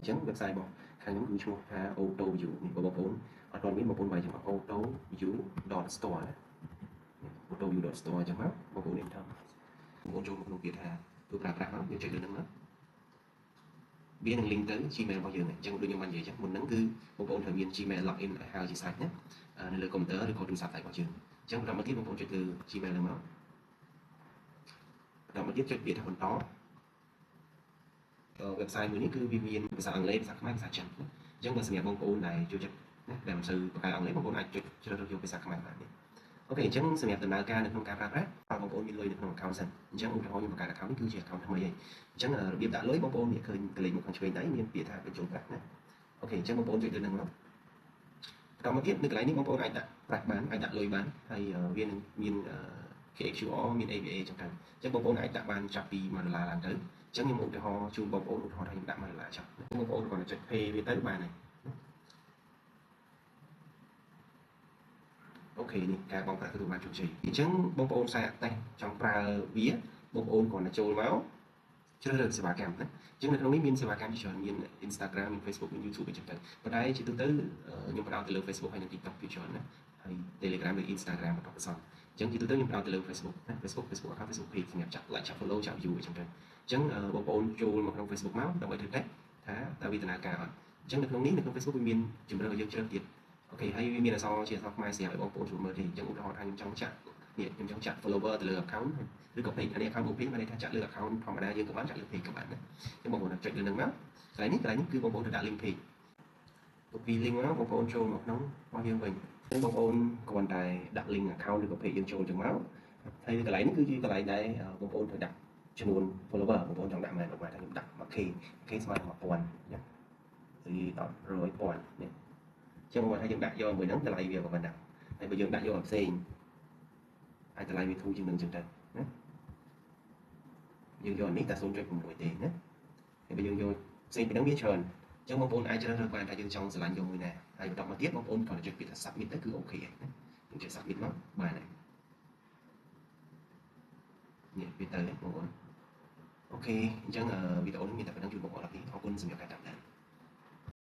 ចឹង website របស់ខាងខ្ញុំគឺឈ្មោះថា AutoView នេះបងប្អូនអត់ទាន់មានបងប្អូនបាយចាំ autoview.store ណា autoview.store អញ្ចឹងមកបងប្អូន enter បងប្អូនចូលមកក្នុងពាក្យថាទូប្រើប្រាស់មកយើងចុចលើហ្នឹងមកវានឹង link ទៅ Gmail របស់យើងអញ្ចឹងដូចខ្ញុំបាននិយាយចឹងមុនហ្នឹងគឺបងប្អូនត្រូវមាន Gmail login ឲ្យហើយជាស្រេចណានៅលើកុំព្យូទ័រឬក៏ទូរស័ព្ទដៃរបស់យើងអញ្ចឹងបន្តមកទៀតបងប្អូនចុចលើ Gmail ហ្នឹងមកបន្តមកទៀតចុចពាក្យថាបន្តwebsite មួយនេះគឺវាមានភាសាអង់គ្លេសភាសាខ្មែរភាសាចិនអញ្ចឹងបើសម្រាប់បងប្អូនដែលចូលចិត្តណាដែលមិនសូវប្រកែកអង់គ្លេសបងប្អូនអាចចុចជ្រើសរើសយកភាសាខ្មែរបាននេះអូខេអញ្ចឹងសម្រាប់ដំណើរការនៅក្នុងការប្រើប្រាស់បងប្អូនមានលុយនៅក្នុង account សិនអញ្ចឹងឧទាហរណ៍ខ្ញុំបង្កើត account នេះគឺជា account ថ្មីហើយអញ្ចឹងរបៀបដាក់លុយបងប្អូនមានឃើញកលេចមកខាងឆ្វេងដៃមានពាក្យថាបញ្ចូលប្រាក់ណាអូខេអញ្ចឹងបងប្អូនចុចលើហ្នឹងមកបន្តមកទៀតនៅកន្លែងនេះបងប្អូនអាចដាក់ប្រាក់បានអាចដាក់លុយបានហើយវានឹងមាន QR មាន AVA អញ្ចឹងទៅអញ្ចឹងបងប្អូនអាចដាក់បានចាប់ពី$1ឡើងទៅអញ្ចឹងខ្ញុំឧទាហរណ៍ជូនបងប្អូនឧទាហរណ៍ថាខ្ញុំដាក់$1ចុះបងប្អូនគ្រាន់តែចុច pay វាទៅបានហើយអូខេនេះការបង់ប្រាក់ទទួលបានជោគជ័យអញ្ចឹងបងប្អូនខ្សែអត្តេសចង់ប្រើវាបងប្អូនគ្រាន់តែចូលមកជ្រើសរើសសេវាកម្មណាអញ្ចឹងនៅក្នុងនេះមានសេវាកម្មជាច្រើនមាន Instagram មាន Facebook មាន YouTube អញ្ចឹងទៅប៉ុន្តែជាទូទៅខ្ញុំផ្ដោតទៅលើ Facebook ហើយនិង TikTok ជាច្រើនណាហើយ Telegram ឬ Instagram បន្តបន្ទាប់អញ្ចឹងជាទូទៅខ្ញុំផ្ដោតទៅលើ Facebook ណា Facebook account Facebook page សម្រាប់ចាក់ like ចាក់ follow ចាក់ view អញ្ចឹងទៅអញ្ចឹងបងប្អូនចូលមកក្នុង Facebook មកដើម្បីធ្វើតេស្តថាតើវាដំណើរការអត់អញ្ចឹងនៅក្នុងនេះនៅក្នុង Facebook វាមានជម្រើសឲ្យយើងជ្រើសទៀតអូខេហើយវាមានអក្សរជាអក្សរខ្មែរស្រាប់ឲ្យបងប្អូនចូលមើលទេអញ្ចឹងឧទាហរណ៍ថាខ្ញុំចង់ចាក់នេះខ្ញុំចង់ចាក់ follower ទៅលើ account ឬក៏ page អានេះ account មួយ page មានន័យថាចាក់លើ account ធម្មតាយើងក៏បានចាក់លើ page ក៏បានដែរអញ្ចឹងបងប្អូនចុចលើនឹងមកកន្លែងនេះគឺបងប្អូនត្រូវដាក់ link page ពី link មកបងប្អូនចូលមកក្នុងរបស់យើងវិញអញ្ចឹងបងប្អូនគ្រាន់តែដាក់ link account ឬក៏ page យើងចូលអញ្ចឹងមកហើយកន្លែងនេះគឺជាកន្លែងដែលបងប្អូនត្រូវដាក់ចំនួន follower បងប្អូនចង់ដាក់ម៉ែថាខ្ញុំដាក់ 1k ស្មើនឹង 1000 អញ្ចឹងឬ100,000នេះចឹងមកថាយើងដាក់យកមួយហ្នឹងតម្លៃវាក៏ប៉ុណ្ណឹងហើយបើយើងដាក់យកផ្សេងអាចតម្លៃវាធូរជាងនឹងចឹងទៅណាយើងយកនេះតែ 0.6 ទេណាហើយបើយើងយកផ្សេងពីហ្នឹងវាច្រើនចឹងបងប្អូនអាចជ្រើសរើសបានថាយើងចង់ស្រឡាញ់យកមួយណាហើយបន្តមកទៀតបងប្អូនគ្រាន់តែចុចពាក្យថា submit ទៅគឺអូខេហើយណាយើងចុច submit មកបានហើយនេះវាទៅបងប្អូនអូខេអញ្ចឹងវីដេអូនេះមានតែប៉ុណ្្នឹងជូនបងប្អូនអរគុណសម្រាប់ការតាមដាន